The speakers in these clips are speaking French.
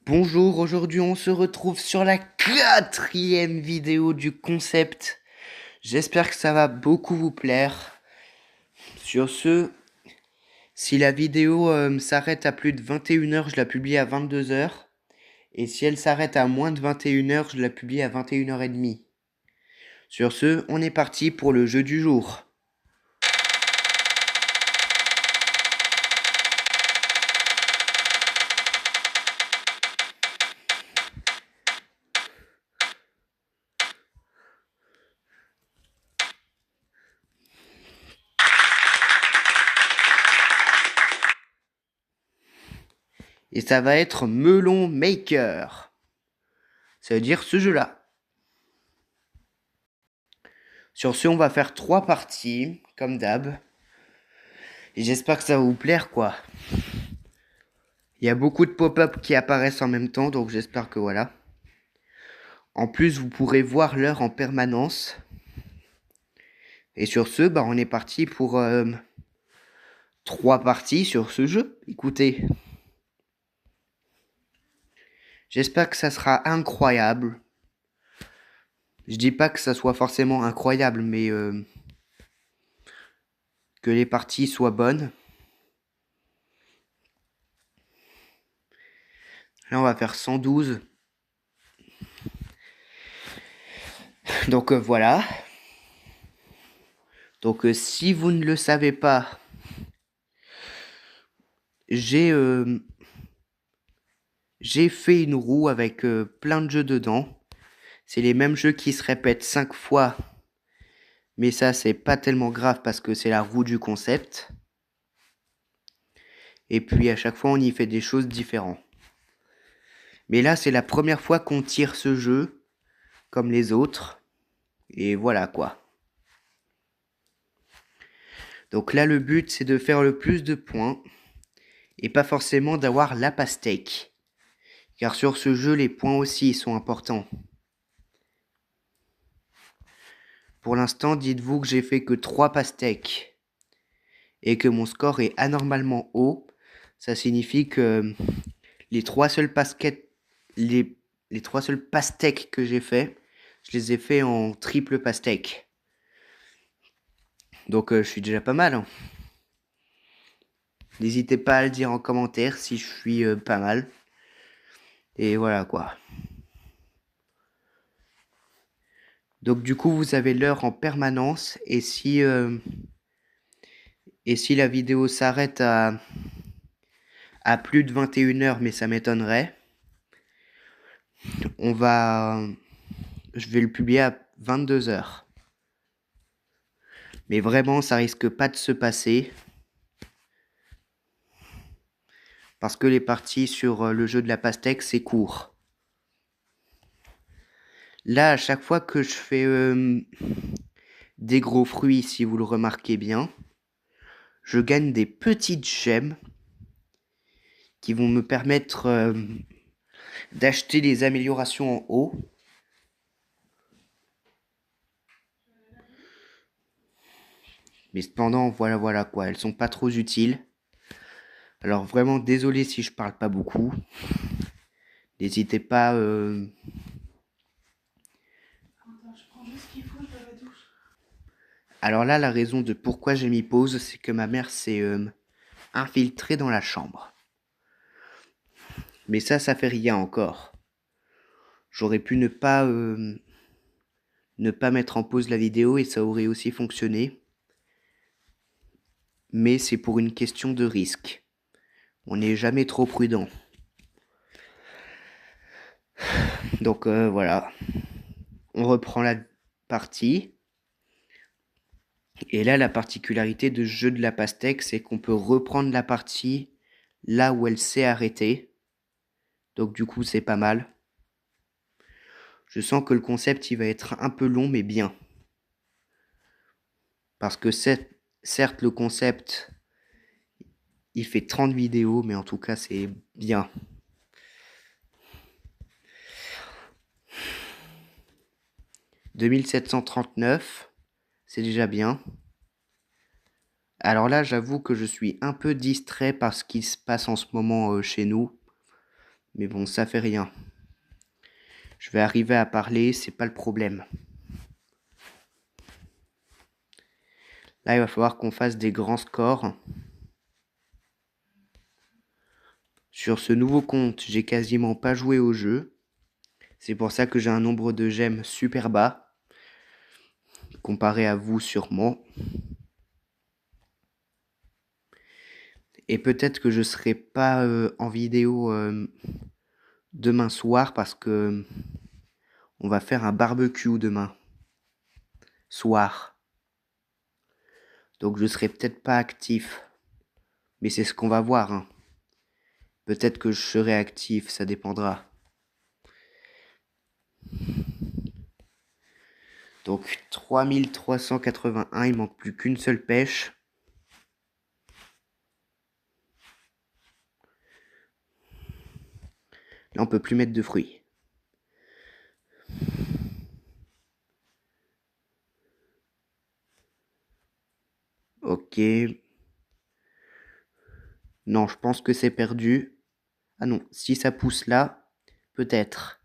Bonjour, aujourd'hui on se retrouve sur la quatrième vidéo du concept. J'espère que ça va beaucoup vous plaire. Sur ce, si la vidéo s'arrête à plus de 21 heures, je la publie à 22 heures. Et si elle s'arrête à moins de 21 heures, je la publie à 21h30. Sur ce, on est parti pour le jeu du jour. Et ça va être Melon Maker. Ça veut dire ce jeu-là. Sur ce, on va faire 3 parties, comme d'hab. Et j'espère que ça va vous plaire, quoi. Il y a beaucoup de pop-up qui apparaissent en même temps, donc j'espère que voilà. En plus, vous pourrez voir l'heure en permanence. Et sur ce, on est parti pour 3 parties sur ce jeu. Écoutez. J'espère que ça sera incroyable. Je dis pas que ça soit forcément incroyable, mais que les parties soient bonnes. Là, on va faire 112. Donc voilà. Donc si vous ne le savez pas, j'ai fait une roue avec plein de jeux dedans. C'est les mêmes jeux qui se répètent 5 fois. Mais ça, c'est pas tellement grave parce que c'est la roue du concept. Et puis à chaque fois, on y fait des choses différentes. Mais là, c'est la première fois qu'on tire ce jeu, comme les autres. Et voilà quoi. Donc là, le but, c'est de faire le plus de points. Et pas forcément d'avoir la pastèque. Car sur ce jeu, les points aussi sont importants. Pour l'instant, dites-vous que j'ai fait que 3 pastèques. Et que mon score est anormalement haut. Ça signifie que les 3 seuls les 3 seuls pastèques que j'ai fait, je les ai fait en triple pastèque. Donc je suis déjà pas mal. Hein. N'hésitez pas à le dire en commentaire si je suis pas mal. Et voilà quoi. Donc du coup vous avez l'heure en permanence et si la vidéo s'arrête à plus de 21 heures, mais ça m'étonnerait, je vais le publier à 22 heures. Mais vraiment, ça risque pas de se passer. Parce que les parties sur le jeu de la pastèque, c'est court. Là, à chaque fois que je fais des gros fruits, si vous le remarquez bien, je gagne des petites gemmes qui vont me permettre d'acheter les améliorations en haut. Mais cependant, voilà quoi, elles sont pas trop utiles. Alors vraiment désolé si je parle pas beaucoup. N'hésitez pas. Alors là, la raison de pourquoi j'ai mis pause, c'est que ma mère s'est infiltrée dans la chambre. Mais ça fait rien encore. J'aurais pu ne pas mettre en pause la vidéo et ça aurait aussi fonctionné. Mais c'est pour une question de risque. On n'est jamais trop prudent. Donc voilà. On reprend la partie. Et là, la particularité de jeu de la pastèque, c'est qu'on peut reprendre la partie là où elle s'est arrêtée. Donc du coup, c'est pas mal. Je sens que le concept, il va être un peu long, mais bien. Parce que certes, le concept, il fait 30 vidéos, mais en tout cas, c'est bien. « 2739, c'est déjà bien. Alors là, j'avoue que je suis un peu distrait par ce qui se passe en ce moment chez nous. Mais bon, ça fait rien. Je vais arriver à parler, c'est pas le problème. Là, il va falloir qu'on fasse des grands scores. Sur ce nouveau compte, j'ai quasiment pas joué au jeu. C'est pour ça que j'ai un nombre de gemmes super bas. Comparé à vous sûrement. Et peut-être que je serai pas en vidéo demain soir parce que on va faire un barbecue demain soir. Donc je serai peut-être pas actif. Mais c'est ce qu'on va voir. Hein. Peut-être que je serai actif, ça dépendra. Donc 3381, il manque plus qu'une seule pêche. Là, on peut plus mettre de fruits. Ok. Non, je pense que c'est perdu. Ah non, si ça pousse là, peut-être.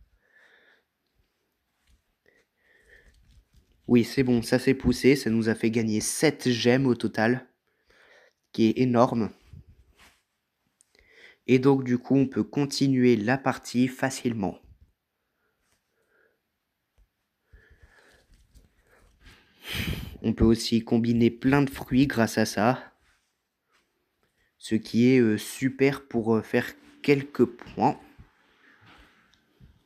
Oui, c'est bon, ça s'est poussé. Ça nous a fait gagner 7 gemmes au total. Qui est énorme. Et donc, du coup, on peut continuer la partie facilement. On peut aussi combiner plein de fruits grâce à ça. Ce qui est super pour faire quelques points.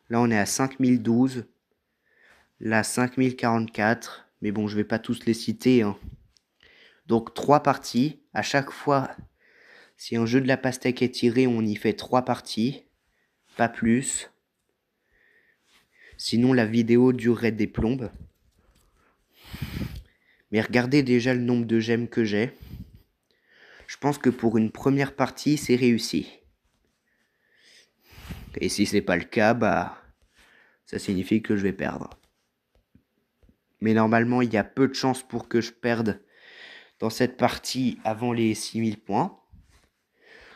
Là, on est à 5012. Là, 5044. Mais bon, je vais pas tous les citer. Hein. Donc, 3 parties. À chaque fois, si un jeu de la pastèque est tiré, on y fait 3 parties. Pas plus. Sinon, la vidéo durerait des plombes. Mais regardez déjà le nombre de gemmes que j'ai. Je pense que pour une première partie, c'est réussi. Et si c'est pas le cas, bah, ça signifie que je vais perdre. Mais normalement, il y a peu de chances pour que je perde dans cette partie avant les 6000 points.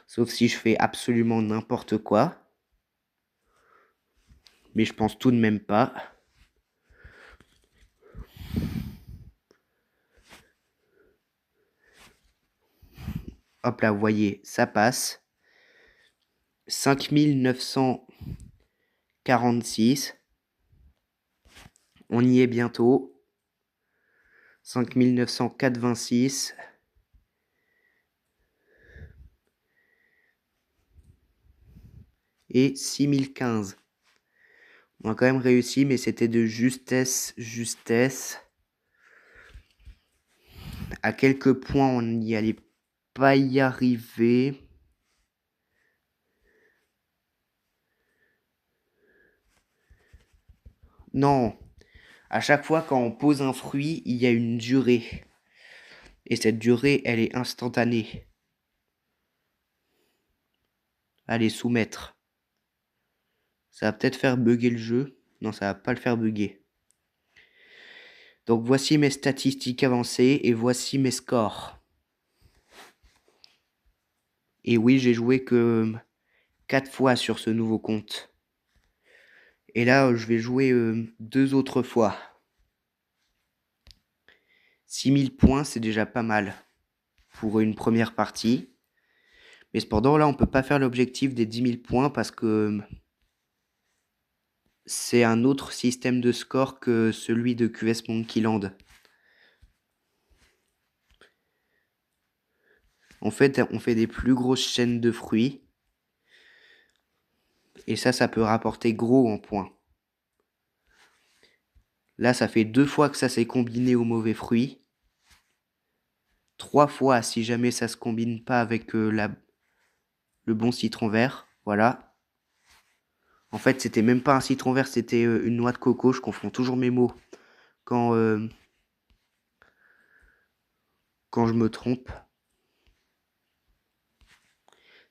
Sauf si je fais absolument n'importe quoi. Mais je pense tout de même pas. Hop là, vous voyez, ça passe. 5946. On y est bientôt. 5904,26. Et 6015. On a quand même réussi, mais c'était de justesse. À quelques points, on n'y allait pas y arriver. Non. À chaque fois, quand on pose un fruit, il y a une durée. Et cette durée, elle est instantanée. Allez, soumettre. Ça va peut-être faire bugger le jeu. Non, ça va pas le faire bugger. Donc voici mes statistiques avancées et voici mes scores. Et oui, j'ai joué que 4 fois sur ce nouveau compte. Et là, je vais jouer 2 autres fois. 6000 points, c'est déjà pas mal pour une première partie. Mais cependant, là, on peut pas faire l'objectif des 10 000 points parce que c'est un autre système de score que celui de QS Monkeyland. En fait, on fait des plus grosses chaînes de fruits. Et ça peut rapporter gros en points. Là, ça fait 2 fois que ça s'est combiné au mauvais fruit. 3 fois si jamais ça se combine pas avec le bon citron vert. Voilà. En fait, c'était même pas un citron vert, c'était une noix de coco. Je confonds toujours mes mots quand je me trompe.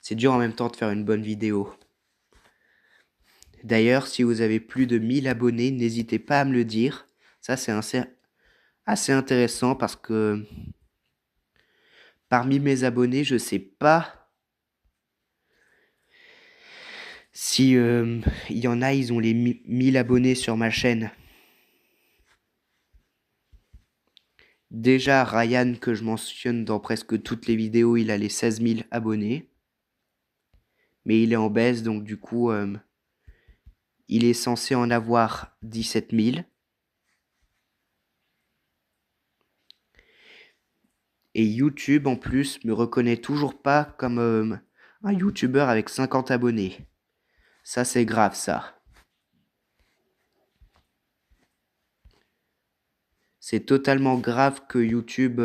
C'est dur en même temps de faire une bonne vidéo. D'ailleurs, si vous avez plus de 1000 abonnés, n'hésitez pas à me le dire. Ça, c'est assez intéressant parce que parmi mes abonnés, je sais pas Si il y en a, ils ont les 1000 abonnés sur ma chaîne. Déjà, Ryan, que je mentionne dans presque toutes les vidéos, il a les 16 000 abonnés. Mais il est en baisse, donc du coup, il est censé en avoir 17 000. Et YouTube, en plus, me reconnaît toujours pas comme un YouTuber avec 50 abonnés. Ça, c'est grave, ça. C'est totalement grave que YouTube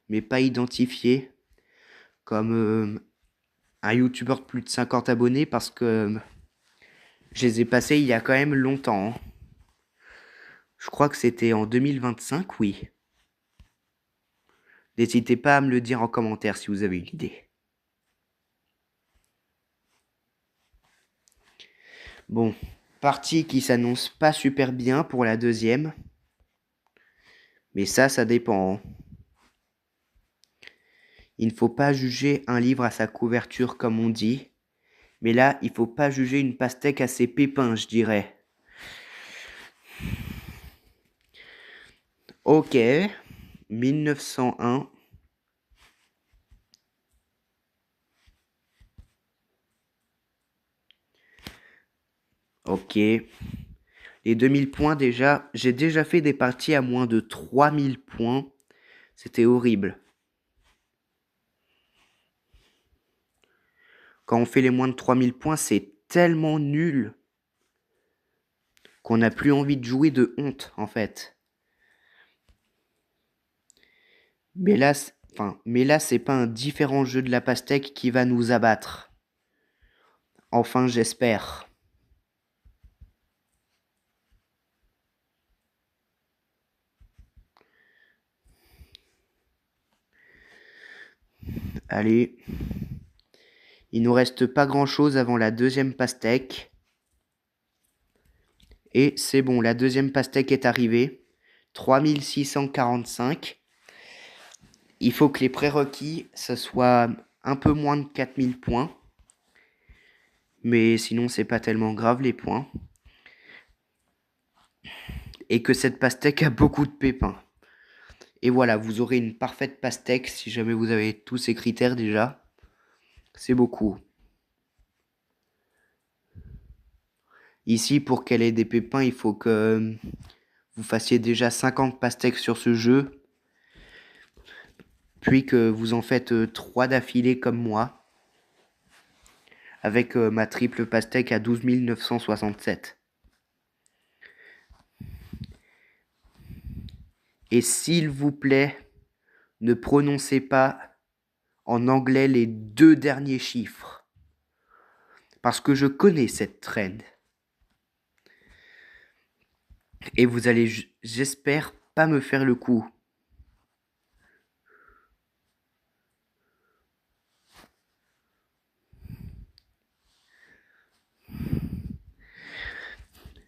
m'ait pas identifié comme un YouTuber de plus de 50 abonnés parce que je les ai passés il y a quand même longtemps, hein. Je crois que c'était en 2025, oui. N'hésitez pas à me le dire en commentaire si vous avez une idée. Bon, partie qui s'annonce pas super bien pour la deuxième. Mais ça dépend, hein. Il ne faut pas juger un livre à sa couverture comme on dit. Mais là, il faut pas juger une pastèque à ses pépins, je dirais. Ok, 1901. Ok. Les 2000 points déjà, j'ai déjà fait des parties à moins de 3000 points. C'était horrible. Quand on fait les moins de 3000 points, c'est tellement nul qu'on n'a plus envie de jouer de honte, en fait. Mais là, c'est pas un différent jeu de la pastèque qui va nous abattre. Enfin, j'espère. Allez. Il nous reste pas grand chose avant la deuxième pastèque. Et c'est bon, la deuxième pastèque est arrivée. 3645. Il faut que les prérequis, ça soit un peu moins de 4000 points. Mais sinon, c'est pas tellement grave les points. Et que cette pastèque a beaucoup de pépins. Et voilà, vous aurez une parfaite pastèque si jamais vous avez tous ces critères déjà. C'est beaucoup. Ici, pour qu'elle ait des pépins, il faut que vous fassiez déjà 50 pastèques sur ce jeu. Puis que vous en faites 3 d'affilée comme moi. Avec ma triple pastèque à 12 967. Et s'il vous plaît, ne prononcez pas en anglais les 2 derniers chiffres. Parce que je connais cette trend. Et vous allez, j'espère, pas me faire le coup.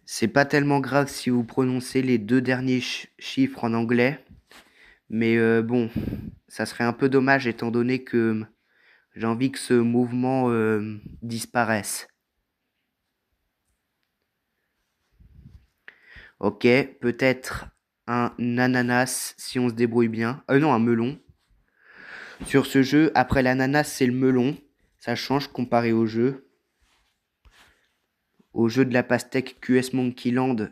C'est pas tellement grave si vous prononcez les 2 derniers chiffres en anglais. Mais bon, ça serait un peu dommage étant donné que j'ai envie que ce mouvement disparaisse. Ok, peut-être un ananas si on se débrouille bien. Non, un melon. Sur ce jeu, après l'ananas, c'est le melon. Ça change comparé au jeu. Au jeu de la pastèque QS Monkey Land,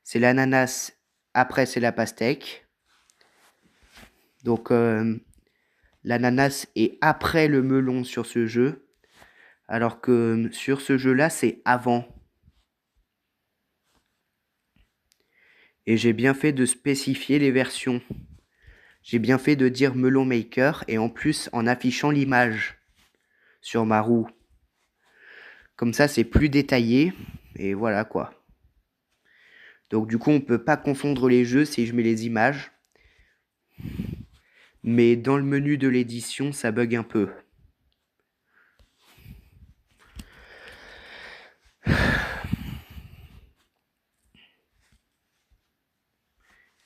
c'est l'ananas, après c'est la pastèque. Donc l'ananas est après le melon sur ce jeu. Alors que sur ce jeu-là, c'est avant. Et j'ai bien fait de spécifier les versions. J'ai bien fait de dire melon maker et en plus en affichant l'image sur ma roue. Comme ça, c'est plus détaillé. Et voilà quoi. Donc du coup, on peut pas confondre les jeux si je mets les images. Mais dans le menu de l'édition, ça bug un peu.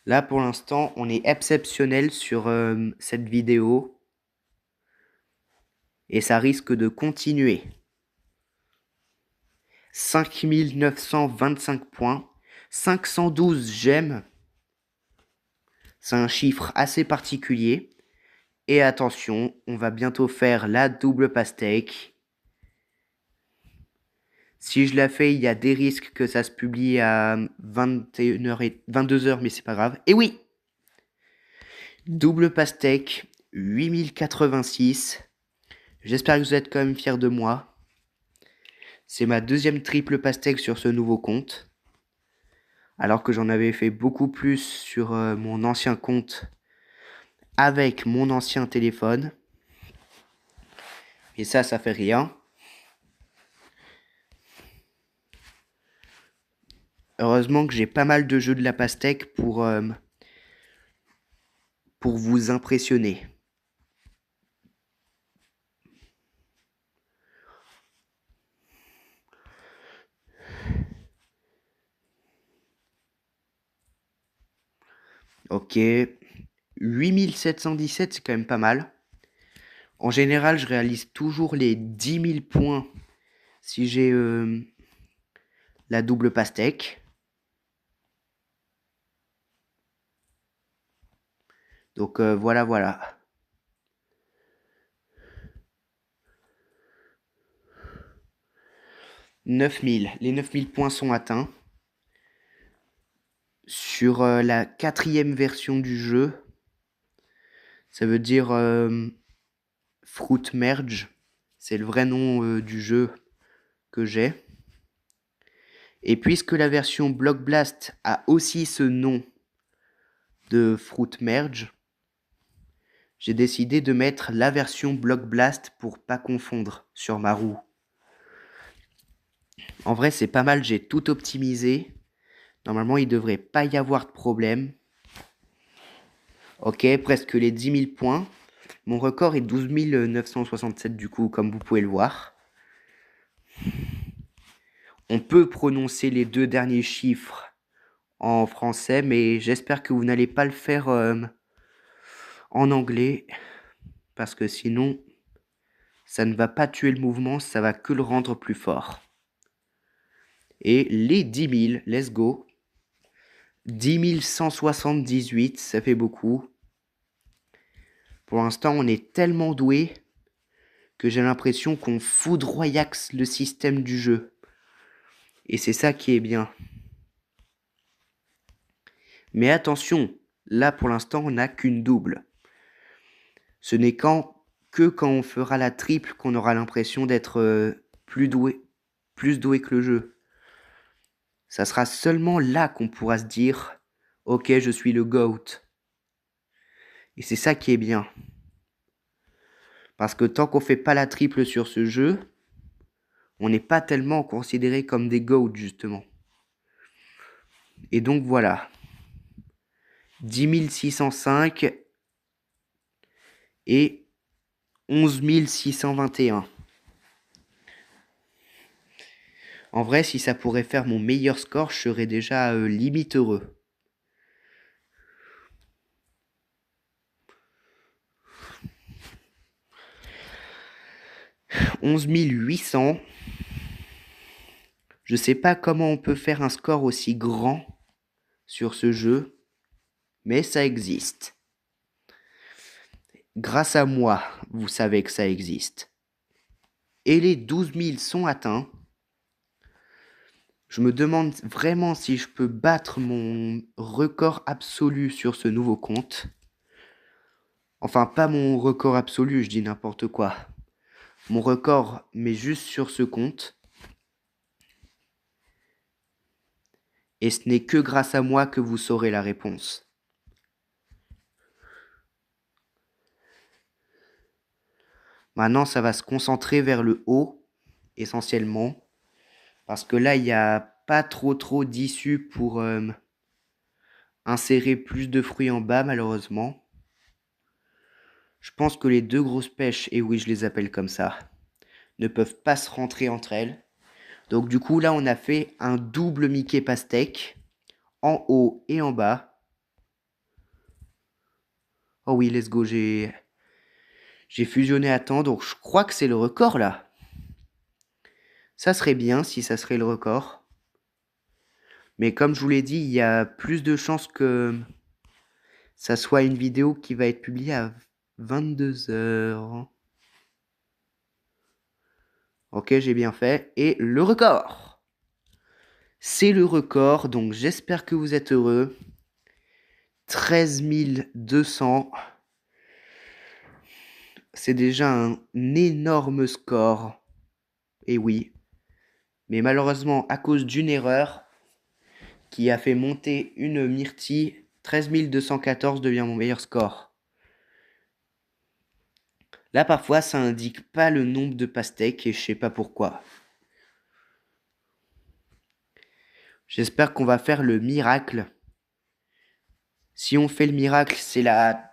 Là, pour l'instant, on est exceptionnel sur cette vidéo. Et ça risque de continuer. 5925 points, 512 gemmes. C'est un chiffre assez particulier. Et attention, on va bientôt faire la double pastèque. Si je la fais, il y a des risques que ça se publie à 21h et 22h, mais c'est pas grave. Et oui! Double pastèque, 8086. J'espère que vous êtes quand même fiers de moi. C'est ma deuxième triple pastèque sur ce nouveau compte. Alors que j'en avais fait beaucoup plus sur mon ancien compte avec mon ancien téléphone. Et ça fait rien. Heureusement que j'ai pas mal de jeux de la pastèque pour vous impressionner. Ok. 8717, c'est quand même pas mal. En général, je réalise toujours les 10 000 points si j'ai la double pastèque. Donc voilà. 9000. Les 9000 points sont atteints. Sur la 4e version du jeu, ça veut dire Fruit Merge. C'est le vrai nom du jeu que j'ai. Et puisque la version Block Blast a aussi ce nom de Fruit Merge, j'ai décidé de mettre la version Block Blast pour pas confondre sur ma roue. En vrai, c'est pas mal, j'ai tout optimisé. Normalement, il devrait pas y avoir de problème. Ok, presque les 10 000 points. Mon record est 12 967 du coup, comme vous pouvez le voir. On peut prononcer les deux derniers chiffres en français, mais j'espère que vous n'allez pas le faire en anglais, parce que sinon, ça ne va pas tuer le mouvement, ça va que le rendre plus fort. Et les 10 000, let's go. 10 178, ça fait beaucoup. Pour l'instant, on est tellement doué que j'ai l'impression qu'on foudroyaxe le système du jeu. Et c'est ça qui est bien. Mais attention, là pour l'instant, on n'a qu'une double. Ce n'est que quand on fera la triple qu'on aura l'impression d'être plus doué que le jeu. Ça sera seulement là qu'on pourra se dire « Ok, je suis le GOAT ». Et c'est ça qui est bien. Parce que tant qu'on fait pas la triple sur ce jeu, on n'est pas tellement considéré comme des GOAT, justement. Et donc voilà. 10 605 et 11 621. En vrai, si ça pourrait faire mon meilleur score, je serais déjà limite heureux. « 11 800. Je sais pas comment on peut faire un score aussi grand sur ce jeu, mais ça existe. Grâce à moi, vous savez que ça existe. Et les 12 000 sont atteints. Je me demande vraiment si je peux battre mon record absolu sur ce nouveau compte. Enfin, pas mon record absolu, je dis n'importe quoi. Mon record, mais juste sur ce compte. Et ce n'est que grâce à moi que vous saurez la réponse. Maintenant, ça va se concentrer vers le haut, essentiellement. Parce que là, il n'y a pas trop d'issue pour insérer plus de fruits en bas, malheureusement. Je pense que les deux grosses pêches, et oui, je les appelle comme ça, ne peuvent pas se rentrer entre elles. Donc du coup, là, on a fait un double Mickey pastèque, en haut et en bas. Oh oui, let's go, j'ai fusionné à temps, donc je crois que c'est le record, là. Ça serait bien si ça serait le record. Mais comme je vous l'ai dit, il y a plus de chances que ça soit une vidéo qui va être publiée à 22 heures. Ok, j'ai bien fait. Et le record. C'est le record, donc j'espère que vous êtes heureux. 13 200. C'est déjà un énorme score. Et oui. Mais malheureusement, à cause d'une erreur qui a fait monter une myrtille, 13 214 devient mon meilleur score. Là, parfois, ça indique pas le nombre de pastèques et je sais pas pourquoi. J'espère qu'on va faire le miracle. Si on fait le miracle, c'est la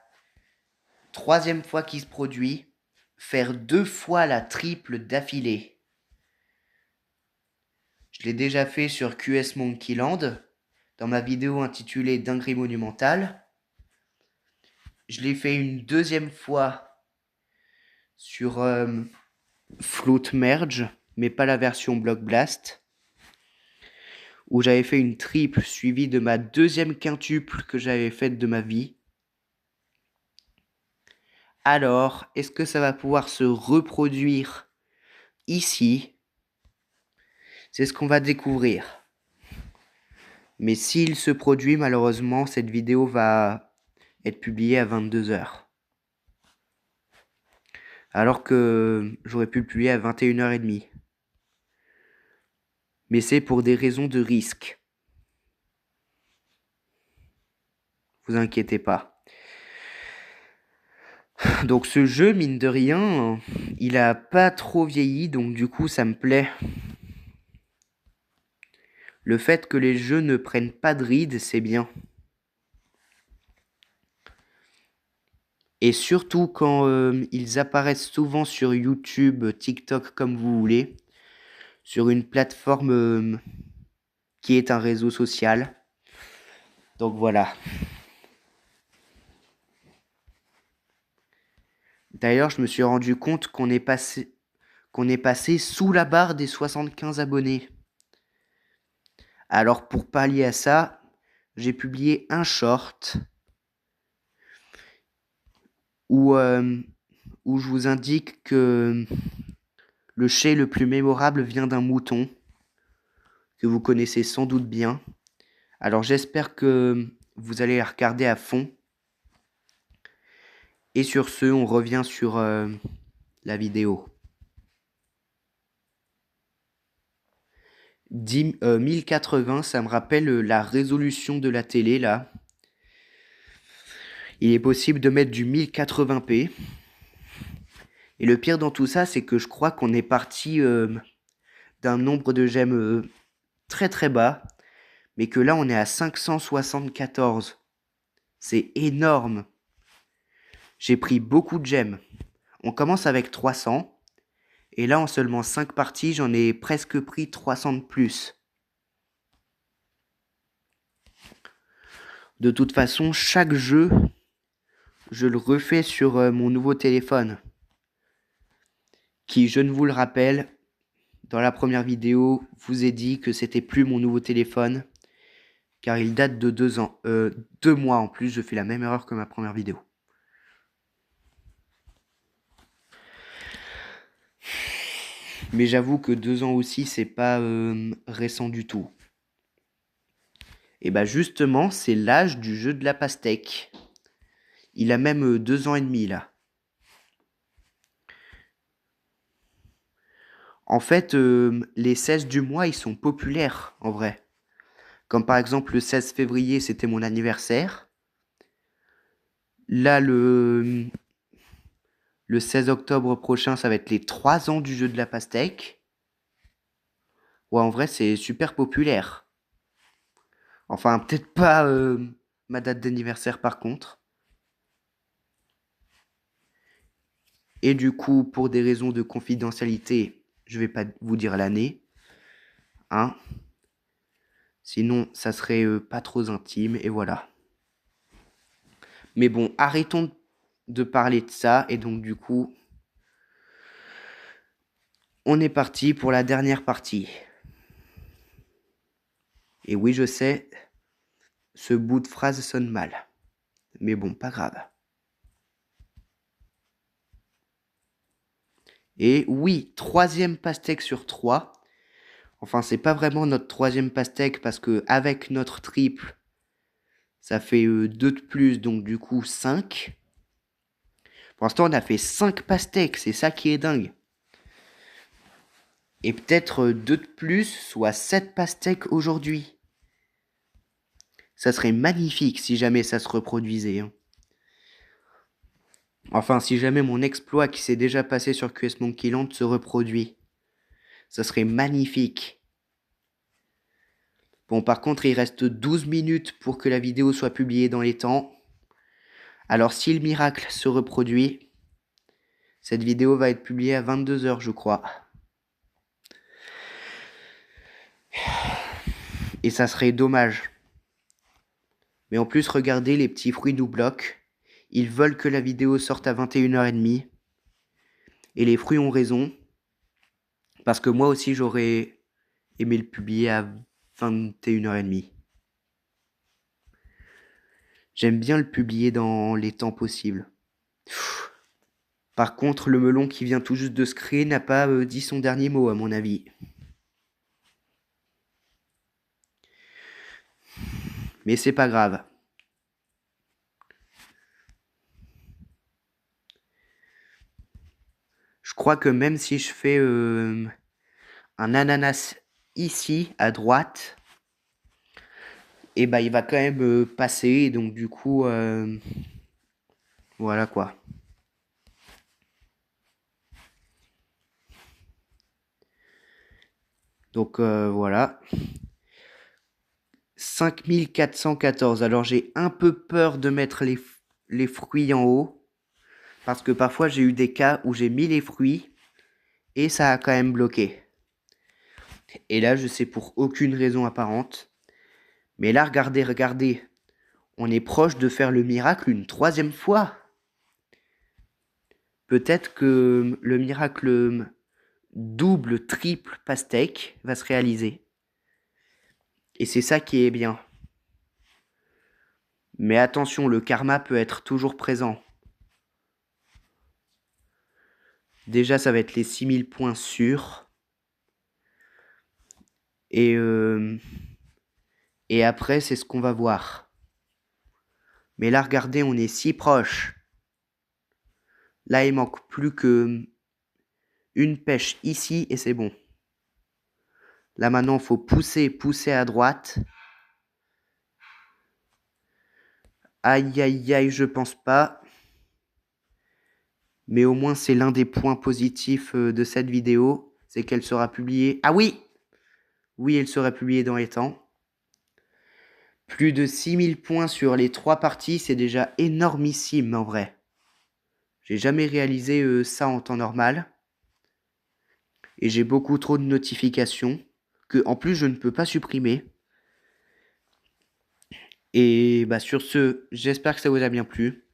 3e fois qu'il se produit. Faire 2 fois la triple d'affilée. Je l'ai déjà fait sur QS Monkeyland, dans ma vidéo intitulée Dinguerie monumentale. Je l'ai fait une 2e fois sur Float Merge, mais pas la version Block Blast, où j'avais fait une triple suivie de ma 2e quintuple que j'avais faite de ma vie. Alors, est-ce que ça va pouvoir se reproduire ici? C'est ce qu'on va découvrir. Mais s'il se produit, malheureusement, cette vidéo va être publiée à 22 heures. Alors que j'aurais pu le publier à 21h30. Mais c'est pour des raisons de risque. Vous inquiétez pas. Donc ce jeu, mine de rien, il a pas trop vieilli, donc du coup ça me plaît. Le fait que les jeux ne prennent pas de rides, c'est bien. Et surtout quand ils apparaissent souvent sur YouTube, TikTok, comme vous voulez, sur une plateforme qui est un réseau social. Donc voilà. D'ailleurs, je me suis rendu compte qu'on est passé sous la barre des 75 abonnés. Alors pour pallier à ça, j'ai publié un short où je vous indique que le chai le plus mémorable vient d'un mouton, que vous connaissez sans doute bien. Alors j'espère que vous allez la regarder à fond. Et sur ce, on revient sur la vidéo. 1080, ça me rappelle la résolution de la télé là. Il est possible de mettre du 1080p. Et le pire dans tout ça, c'est que je crois qu'on est parti d'un nombre de j'aime très très bas, mais que là on est à 574. C'est énorme. J'ai pris beaucoup de j'aime. On commence avec 300, et là en seulement 5 parties, j'en ai presque pris 300 de plus. De toute façon, chaque jeu, je le refais sur mon nouveau téléphone, qui, je ne vous le rappelle, dans la première vidéo, vous ai dit que c'était plus mon nouveau téléphone, car il date de 2 ans. 2 mois en plus, je fais la même erreur que ma première vidéo. Mais j'avoue que 2 ans aussi, c'est pas récent du tout. Et bah justement, c'est l'âge du jeu de la pastèque. Il a même 2 ans et demi là. En fait, les 16 du mois, ils sont populaires en vrai. Comme par exemple le 16 février, c'était mon anniversaire. Là, le 16 octobre prochain, ça va être les 3 ans du jeu de la pastèque. Ouais, en vrai, c'est super populaire. Enfin, peut-être pas ma date d'anniversaire par contre. Et du coup, pour des raisons de confidentialité, je vais pas vous dire l'année. Hein. Sinon, ça serait pas trop intime, et voilà. Mais bon, arrêtons de parler de ça, et donc du coup, on est parti pour la dernière partie. Et oui, je sais, ce bout de phrase sonne mal. Mais bon, pas grave. Et oui, 3e pastèque sur 3. Enfin, c'est pas vraiment notre 3e pastèque parce que avec notre triple, ça fait 2 de plus, donc du coup 5. Pour l'instant, on a fait 5 pastèques, c'est ça qui est dingue. Et peut-être 2 de plus, soit 7 pastèques aujourd'hui. Ça serait magnifique si jamais ça se reproduisait. Hein. Enfin, si jamais mon exploit qui s'est déjà passé sur QS Monkey Land se reproduit. Ça serait magnifique. Bon, par contre, il reste 12 minutes pour que la vidéo soit publiée dans les temps. Alors, si le miracle se reproduit, cette vidéo va être publiée à 22h, je crois. Et ça serait dommage. Mais en plus, regardez, les petits fruits nous bloquent. Ils veulent que la vidéo sorte à 21h30. Et les fruits ont raison. Parce que moi aussi, j'aurais aimé le publier à 21h30. J'aime bien le publier dans les temps possibles. Par contre, le melon qui vient tout juste de se créer n'a pas dit son dernier mot, à mon avis. Mais c'est pas grave. Je crois que même si je fais un ananas ici, à droite, et bah il va quand même passer, et donc du coup, voilà quoi. Donc voilà. 5414. Alors j'ai un peu peur de mettre les fruits en haut. Parce que parfois j'ai eu des cas où j'ai mis les fruits et ça a quand même bloqué. Et là je sais pour aucune raison apparente. Mais là regardez. On est proche de faire le miracle une 3e fois. Peut-être que le miracle double, triple pastèque va se réaliser. Et c'est ça qui est bien. Mais attention, le karma peut être toujours présent. Déjà, ça va être les 6000 points sûrs. Et après, c'est ce qu'on va voir. Mais là, regardez, on est si proche. Là, il manque plus que une pêche ici et c'est bon. Là, maintenant, il faut pousser à droite. Aïe, aïe, aïe, je pense pas. Mais au moins, c'est l'un des points positifs de cette vidéo. C'est qu'elle sera publiée... Ah oui! Oui, elle sera publiée dans les temps. Plus de 6000 points sur les 3 parties, c'est déjà énormissime en vrai. J'ai jamais réalisé ça en temps normal. Et j'ai beaucoup trop de notifications que en plus je ne peux pas supprimer. Et bah sur ce, j'espère que ça vous a bien plu.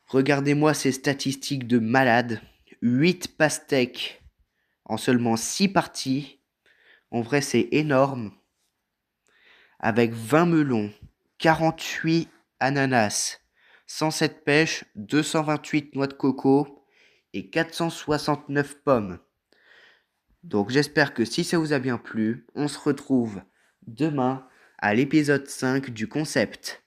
Regardez-moi ces statistiques de malade. 8 pastèques en seulement 6 parties. En vrai, c'est énorme. Avec 20 melons, 48 ananas, 107 pêches, 228 noix de coco et 469 pommes. Donc j'espère que si ça vous a bien plu, on se retrouve demain à l'épisode 5 du concept.